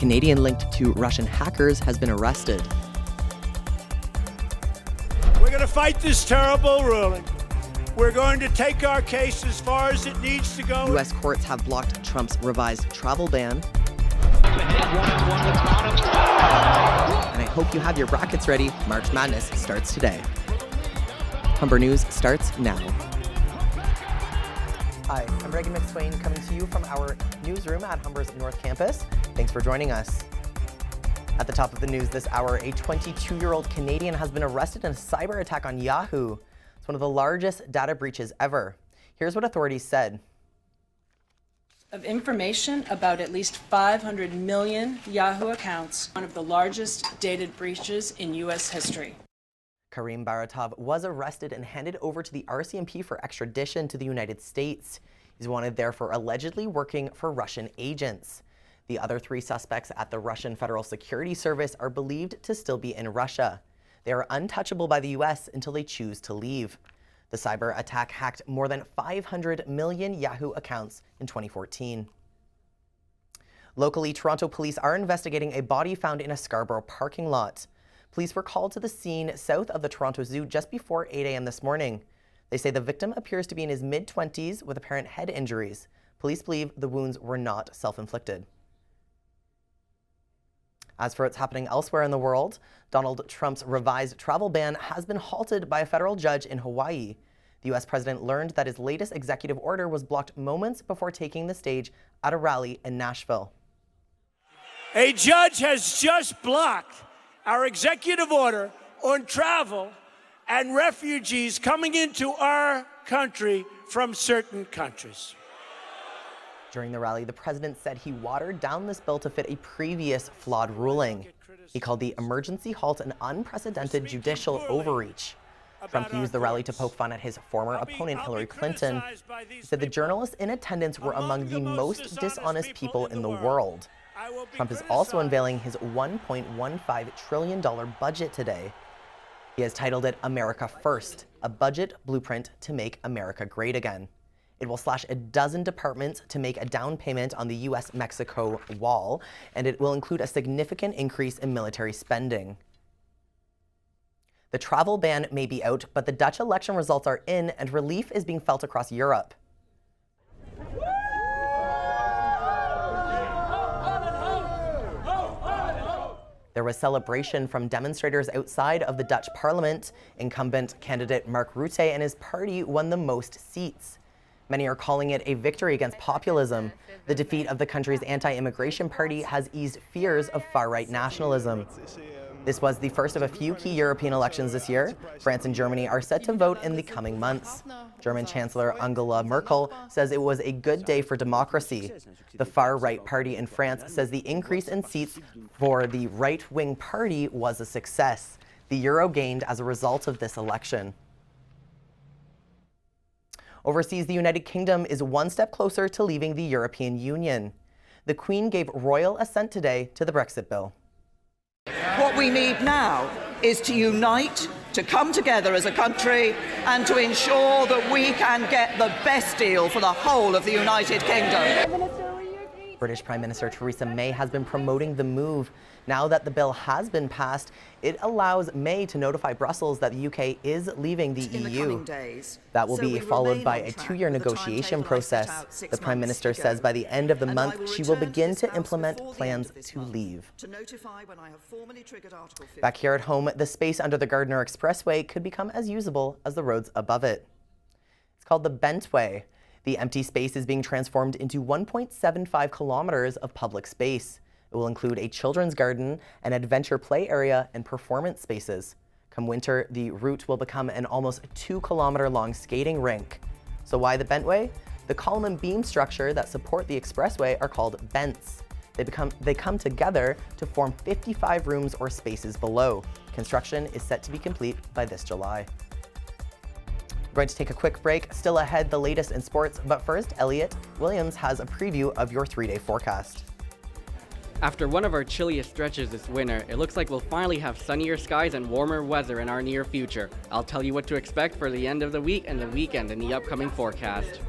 Canadian linked to Russian hackers has been arrested. We're going to fight this terrible ruling. We're going to take our case as far as it needs to go. U.S. courts have blocked Trump's revised travel ban. And I hope you have your brackets ready. March Madness starts today. Humber News starts now. Hi, I'm Reagan McSwain coming to you from our newsroom at Humber's North Campus. Thanks for joining us. At the top of the news this hour, a 22-year-old Canadian has been arrested in a cyber attack on YAHOO. It's one of the largest data breaches ever. Here's what authorities said. Of information about at least 500 million YAHOO accounts, one of the largest data breaches in U.S. history. Karim Baratov was arrested and handed over to the RCMP for extradition to the United States. He's wanted there for allegedly working for Russian agents. The other three suspects at the Russian Federal Security Service are believed to still be in Russia. They are untouchable by the U.S. until they choose to leave. The cyber attack hacked more than 500 million YAHOO accounts in 2014. Locally, Toronto police are investigating a body found in a Scarborough parking lot. Police were called to the scene south of the Toronto Zoo just before 8 a.m. this morning. They say the victim appears to be in his mid-20s with apparent head injuries. Police believe the wounds were not self-inflicted. As for what's happening elsewhere in the world, Donald Trump's revised travel ban has been halted by a federal judge in Hawaii. The U.S. president learned that his latest executive order was blocked moments before taking the stage at a rally in Nashville. A judge has just blocked our executive order on travel and refugees coming into our country from certain countries. During the rally, the president said he watered down this bill to fit a previous flawed ruling. He called the emergency halt an unprecedented judicial overreach. Trump used the rally to poke fun at his former opponent, Hillary Clinton. He said the journalists in attendance were among the most dishonest people in the world. Trump is also unveiling his $1.15 trillion budget today. He has titled it America First, a budget blueprint to make America great again. It will slash a dozen departments to make a down payment on the U.S.-Mexico wall, and it will include a significant increase in military spending. The travel ban may be out, but the Dutch election results are in, and relief is being felt across Europe. There was celebration from demonstrators outside of the Dutch parliament. Incumbent candidate Mark Rutte and his party won the most seats. Many are calling it a victory against populism. The defeat of the country's anti-immigration party has eased fears of far-right nationalism. This was the first of a few key European elections this year. France and Germany are set to vote in the coming months. German Chancellor Angela Merkel says it was a good day for democracy. The far-right party in France says the increase in seats for the right-wing party was a success. The euro gained as a result of this election. Overseas, the United Kingdom is one step closer to leaving the European Union. The Queen gave royal assent today to the Brexit bill. What we need now is to unite, to come together as a country, and to ensure that we can get the best deal for the whole of the United Kingdom. British Prime Minister Theresa May has been promoting the move. Now that the bill has been passed, it allows May to notify Brussels that the UK is leaving the EU. That will be followed by a two-year negotiation process. The Prime Minister says by the end of the month, she will begin to implement plans to leave. Back here at home, the space under the Gardiner Expressway could become as usable as the roads above it. It's called the Bentway. The empty space is being transformed into 1.75 kilometers of public space. It will include a children's garden, an adventure play area, and performance spaces. Come winter, the route will become an almost 2-kilometer-long skating rink. So why the Bentway? The column and beam structure that support the expressway are called bents. They come together to form 55 rooms or spaces below. Construction is set to be complete by this July. We're going to take a quick break. Still ahead, the latest in sports, but first, Elliot Williams has a preview of your 3-day forecast. After one of our chilliest stretches this winter, it looks like we'll finally have sunnier skies and warmer weather in our near future. I'll tell you what to expect for the end of the week and the weekend in the upcoming forecast.